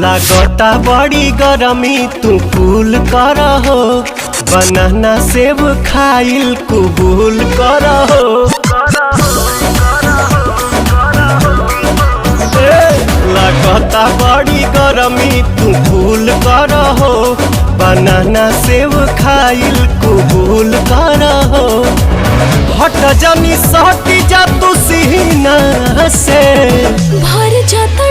लागता बड़ी गरमी तू कूल कर हो, बनाना सेब खाइल कबूल कर हो। लागता बड़ी गरमी तू कूल कर हो, बनाना सेब खाइल कबूल कर हो। हट जानी सहटी जा तू सीना से भर जाता